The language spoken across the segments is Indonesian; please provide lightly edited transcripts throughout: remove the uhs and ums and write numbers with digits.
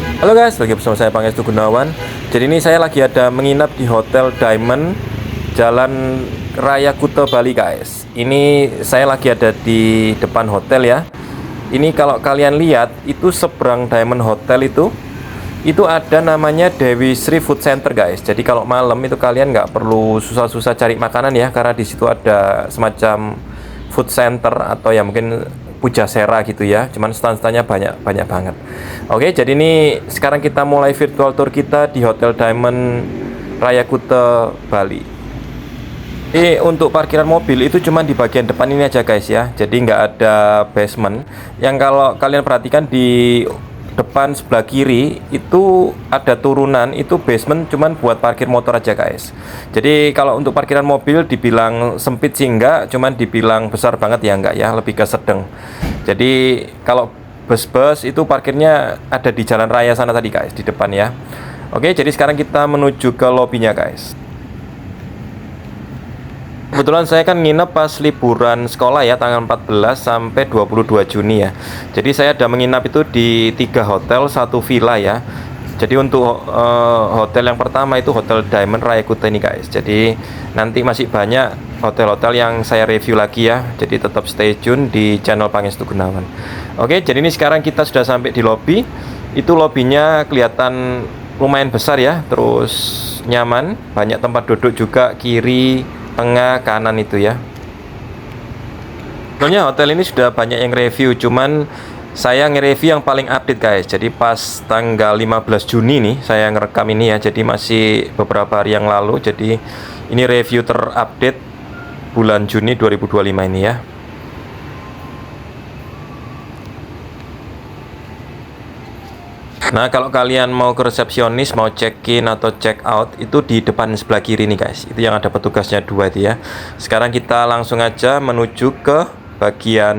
Halo guys, lagi bersama saya Pangestu Gunawan. Jadi ini saya lagi ada menginap di Hotel Diamond Jalan Raya Kuta Bali guys. Ini saya lagi ada di depan hotel ya. Ini kalau kalian lihat itu seberang Diamond Hotel itu ada namanya Dewi Sri Food Center guys. Jadi kalau malam itu kalian nggak perlu susah-susah cari makanan ya, karena di situ ada semacam food center atau ya mungkin Pujasera gitu ya, cuman stand-standnya banyak banget. Oke, jadi ini sekarang kita mulai virtual tour kita di Hotel Diamond Raya Kuta Bali. Untuk parkiran mobil itu cuma di bagian depan ini aja guys ya, jadi nggak ada basement. Yang kalau kalian perhatikan di depan sebelah kiri itu ada turunan, itu basement cuman buat parkir motor aja guys. Jadi kalau untuk parkiran mobil dibilang sempit sih enggak, cuman dibilang besar banget ya enggak ya, lebih ke sedang. Jadi kalau bus-bus itu parkirnya ada di jalan raya sana tadi guys, di depan ya. Oke, jadi sekarang kita menuju ke lobbynya guys. Kebetulan saya kan nginep pas liburan sekolah ya, tanggal 14 sampai 22 Juni ya. Jadi saya ada menginap itu di 3 hotel, 1 villa ya. Jadi untuk hotel yang pertama itu Hotel Diamond Raya Kuta ini guys. Jadi nanti masih banyak hotel-hotel yang saya review lagi ya. Jadi tetap stay tune di channel Pangestu Gunawan. Oke, jadi ini sekarang kita sudah sampai di lobby. Itu lobbynya kelihatan lumayan besar ya, terus nyaman, banyak tempat duduk juga kiri, tengah, kanan itu ya. Sebenarnya hotel ini sudah banyak yang review, cuman saya nge-review yang paling update guys. Jadi pas tanggal 15 Juni nih saya ngerekam ini ya, jadi masih beberapa hari yang lalu. Jadi ini review terupdate bulan Juni 2025 ini ya. Nah, kalau kalian mau ke resepsionis, mau check-in atau check-out, itu di depan sebelah kiri nih guys. Itu yang ada petugasnya 2 itu ya. Sekarang kita langsung aja menuju ke bagian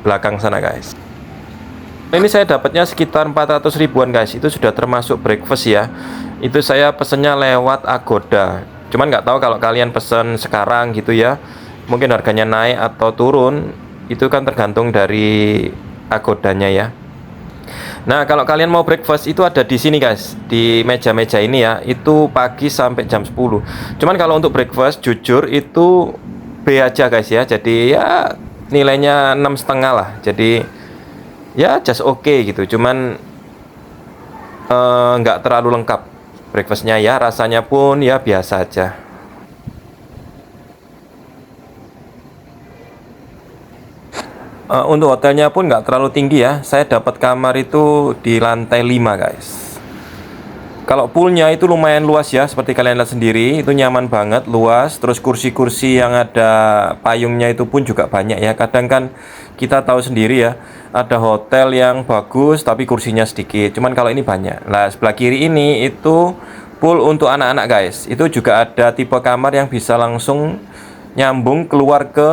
belakang sana guys. Ini saya dapatnya sekitar 400 ribuan guys. Itu sudah termasuk breakfast ya. Itu saya pesennya lewat Agoda. Cuman nggak tahu kalau kalian pesen sekarang gitu ya, mungkin harganya naik atau turun. Itu kan tergantung dari Agodanya ya. Nah, kalau kalian mau breakfast itu ada di sini guys, di meja-meja ini ya. Itu pagi sampai jam 10. Cuman kalau untuk breakfast jujur itu B aja guys ya. Jadi ya nilainya 6,5 lah. Jadi ya just oke gitu. Cuman nggak terlalu lengkap breakfastnya ya. Rasanya pun ya biasa aja. Untuk hotelnya pun nggak terlalu tinggi ya. Saya dapat kamar itu di lantai 5 guys. Kalau poolnya itu lumayan luas ya, seperti kalian lihat sendiri. Itu nyaman banget, luas. Terus kursi-kursi yang ada payungnya itu pun juga banyak ya. Kadang kan kita tahu sendiri ya, ada hotel yang bagus tapi kursinya sedikit. Cuman kalau ini banyak. Nah, sebelah kiri ini itu pool untuk anak-anak guys. Itu juga ada tipe kamar yang bisa langsung nyambung keluar ke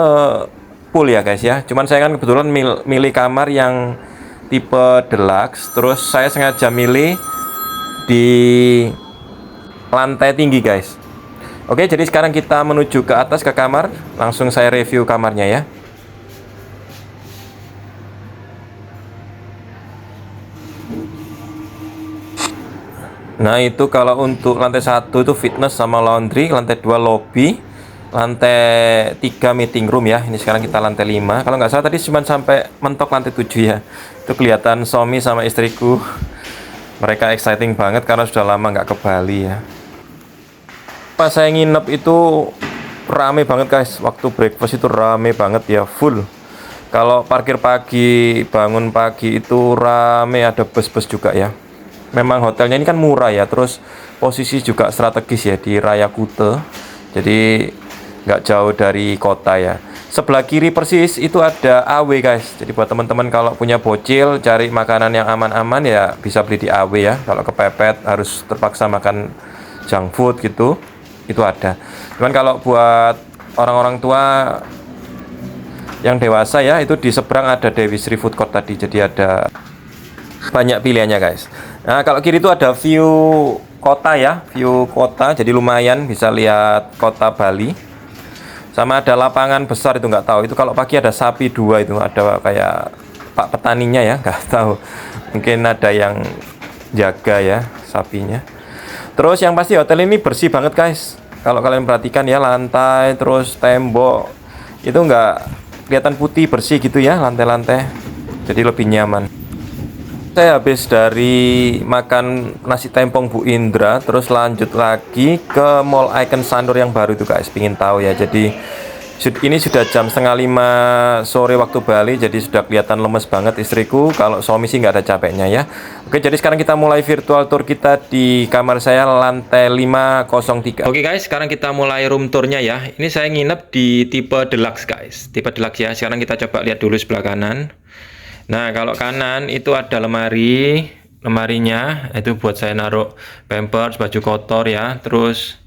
pool ya guys ya. Cuman saya kan kebetulan milih kamar yang tipe deluxe. Terus saya sengaja milih di lantai tinggi guys. Oke, jadi sekarang kita menuju ke atas ke kamar. Langsung saya review kamarnya ya. Nah, itu kalau untuk lantai 1 itu fitness sama laundry, lantai 2 lobby, lantai 3 meeting room ya. Ini sekarang kita lantai 5. Kalau nggak salah tadi cuma sampai mentok lantai 7 ya. Itu kelihatan suami sama istriku. Mereka exciting banget karena sudah lama nggak ke Bali ya. Pas saya nginep itu rame banget guys. Waktu breakfast itu rame banget ya, full. Kalau parkir pagi, bangun pagi itu rame, ada bus-bus juga ya. Memang hotelnya ini kan murah ya, terus posisi juga strategis ya di Raya Kuta. Jadi nggak jauh dari kota ya. Sebelah kiri persis itu ada AW guys. Jadi buat teman-teman kalau punya bocil cari makanan yang aman-aman ya bisa beli di AW ya. Kalau kepepet harus terpaksa makan junk food gitu, itu ada. Cuman kalau buat orang-orang tua yang dewasa ya, itu di seberang ada Dewi Sri Food Court tadi. Jadi ada banyak pilihannya guys. Nah, kalau kiri itu ada view kota ya, view kota. Jadi lumayan bisa lihat kota Bali. Sama ada lapangan besar itu nggak tahu. Itu kalau pagi ada sapi 2 itu, ada kayak pak petaninya ya, nggak tahu. Mungkin ada yang jaga ya sapinya. Terus yang pasti hotel ini bersih banget guys. Kalau kalian perhatikan ya, lantai terus tembok itu nggak kelihatan putih, bersih gitu ya lantai-lantai. Jadi lebih nyaman. Saya habis dari makan nasi tempong Bu Indra, terus lanjut lagi ke Mall Icon Sanur yang baru itu guys. Pingin tahu ya. Jadi ini sudah jam 4:30 sore waktu Bali, jadi sudah kelihatan lemes banget istriku. Kalau suami sih nggak ada capeknya ya. Oke, jadi sekarang kita mulai virtual tour kita di kamar saya lantai 503. Oke guys, sekarang kita mulai room tournya ya. Ini saya nginep di tipe deluxe guys, tipe deluxe ya. Sekarang kita coba lihat dulu sebelah kanan. Nah, kalau kanan itu ada lemarinya itu buat saya naruh pampers, baju kotor ya. Terus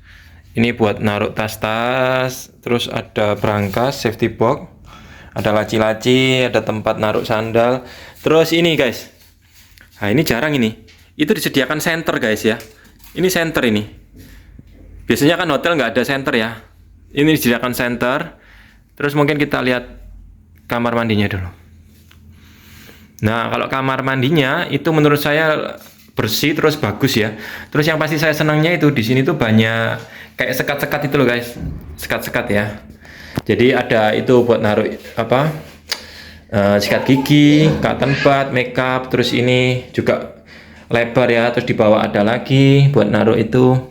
ini buat naruh tas-tas, terus ada brankas, safety box, ada laci-laci, ada tempat naruh sandal. Terus ini guys, nah ini jarang ini, itu disediakan center guys ya. Ini center ini. Biasanya kan hotel nggak ada center ya. Ini disediakan center. Terus mungkin kita lihat kamar mandinya dulu. Nah, kalau kamar mandinya itu menurut saya bersih terus bagus ya. Terus yang pasti saya senangnya itu di sini tuh banyak kayak sekat-sekat itu loh guys, sekat-sekat ya. Jadi ada itu buat naruh apa? Sikat gigi, cotton bud, makeup. Terus ini juga lebar ya. Terus di bawah ada lagi buat naruh itu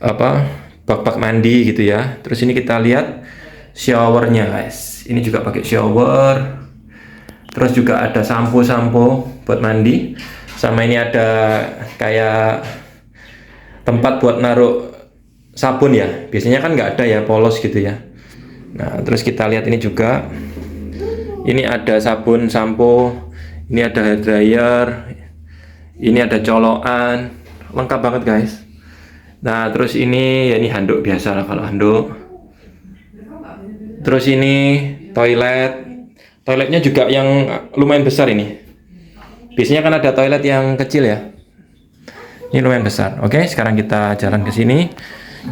apa? Bak-bak mandi gitu ya. Terus ini kita lihat showernya guys. Ini juga pakai shower. Terus juga ada sampo buat mandi. Sama ini ada kayak tempat buat naruh sabun ya. Biasanya kan nggak ada ya, polos gitu ya. Nah, terus kita lihat ini juga. Ini ada sabun, sampo. Ini ada hair dryer. Ini ada colokan. Lengkap banget guys. Nah, terus ini ya ini handuk biasa lah kalau handuk. Terus ini toilet. Toiletnya juga yang lumayan besar ini. Biasanya kan ada toilet yang kecil ya. Ini lumayan besar. Oke, sekarang kita jalan ke sini.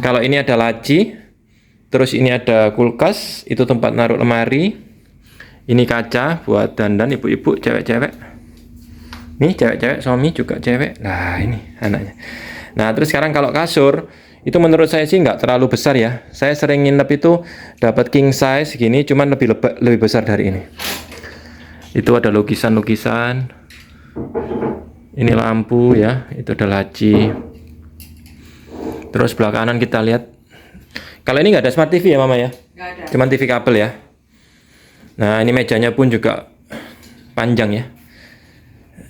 Kalau ini ada laci, terus ini ada kulkas, itu tempat naruh lemari. Ini kaca buat dandan ibu-ibu, cewek-cewek. Nih cewek-cewek, suami juga cewek. Nah ini anaknya. Nah terus sekarang kalau kasur, itu menurut saya sih nggak terlalu besar ya. Saya sering nginep itu dapat king size gini, cuman lebih besar dari ini. Itu ada lukisan-lukisan. Ini lampu ya, itu ada laci. Terus sebelah kanan kita lihat. Kalau ini nggak ada smart TV ya Mama ya? Nggak ada. Cuman TV kabel ya. Nah ini mejanya pun juga panjang ya.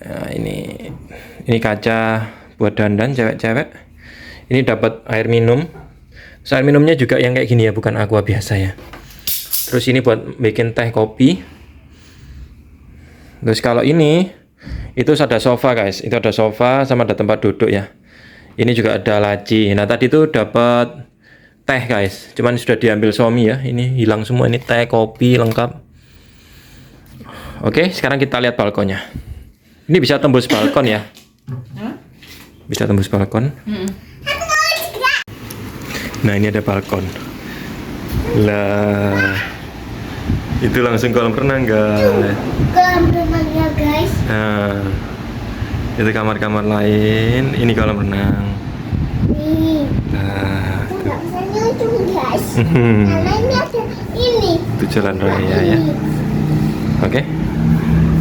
Nah, ini kaca buat dandan cewek-cewek. Ini dapat air minum. Terus air minumnya juga yang kayak gini ya, bukan aqua biasa ya. Terus ini buat bikin teh kopi. Terus kalau ini itu ada sofa guys. Itu ada sofa sama ada tempat duduk ya. Ini juga ada laci. Nah tadi itu dapat teh guys. Cuman sudah diambil suami ya. Ini hilang semua. Ini teh, kopi lengkap. Oke, sekarang kita lihat balkonnya. Ini bisa tembus balkon ya. Bisa tembus balkon. Nah ini ada balkon. Lah, itu langsung kolam renang guys. Kolam renang ya guys. Nah, itu kamar-kamar lain. Ini kolam renang. Nih. Nah, Nggak bisa nyucung guys. Karena ini ada ini. itu jalan raya ya. Oke.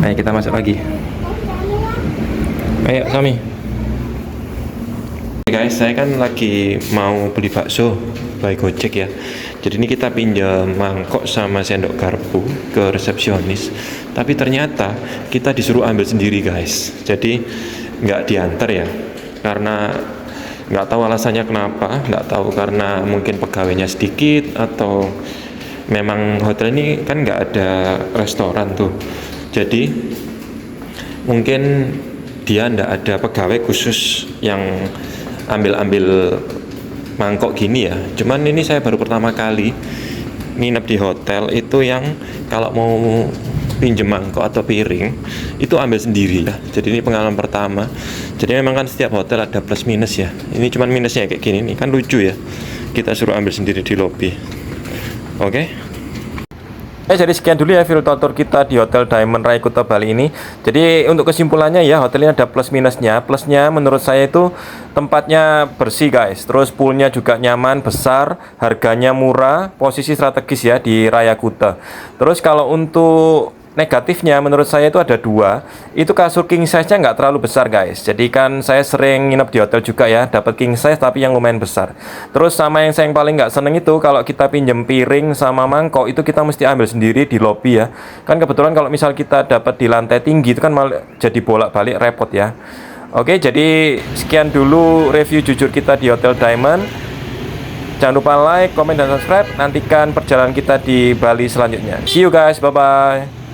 Ayo kita masuk lagi. Ayo Sami. Guys, saya kan lagi mau beli bakso by Gojek ya. Jadi ini kita pinjam mangkok sama sendok garpu ke resepsionis. Tapi ternyata kita disuruh ambil sendiri guys. Jadi nggak diantar ya. Karena nggak tahu alasannya kenapa. Nggak tahu karena mungkin pegawainya sedikit atau memang hotel ini kan nggak ada restoran tuh. Jadi mungkin dia nggak ada pegawai khusus yang ambil mangkok gini ya. Cuman ini saya baru pertama kali nginep di hotel itu yang kalau mau pinjem mangkok atau piring itu ambil sendiri ya. Jadi ini pengalaman pertama. Jadi memang kan setiap hotel ada plus minus ya. Ini cuman minusnya kayak gini nih, kan lucu ya. Kita suruh ambil sendiri di lobi. Oke. Jadi sekian dulu ya field tour kita di Hotel Diamond Rai Kuta Bali ini. Jadi untuk kesimpulannya ya, hotel ini ada plus minusnya. Plusnya menurut saya itu tempatnya bersih guys, terus poolnya juga nyaman, besar, harganya murah, posisi strategis ya di Raya Kuta. Terus kalau untuk negatifnya menurut saya itu ada dua. Itu kasur king size nya nggak terlalu besar guys. Jadi kan saya sering nginep di hotel juga ya, dapat king size tapi yang lumayan besar. Terus sama yang saya paling nggak seneng itu kalau kita pinjem piring sama mangkok itu kita mesti ambil sendiri di lobby ya. Kan kebetulan kalau misal kita dapat di lantai tinggi itu kan malah jadi bolak-balik repot ya. Oke, jadi sekian dulu review jujur kita di Hotel Diamond. Jangan lupa like, komen, dan subscribe. Nantikan perjalanan kita di Bali selanjutnya. See you guys, bye-bye.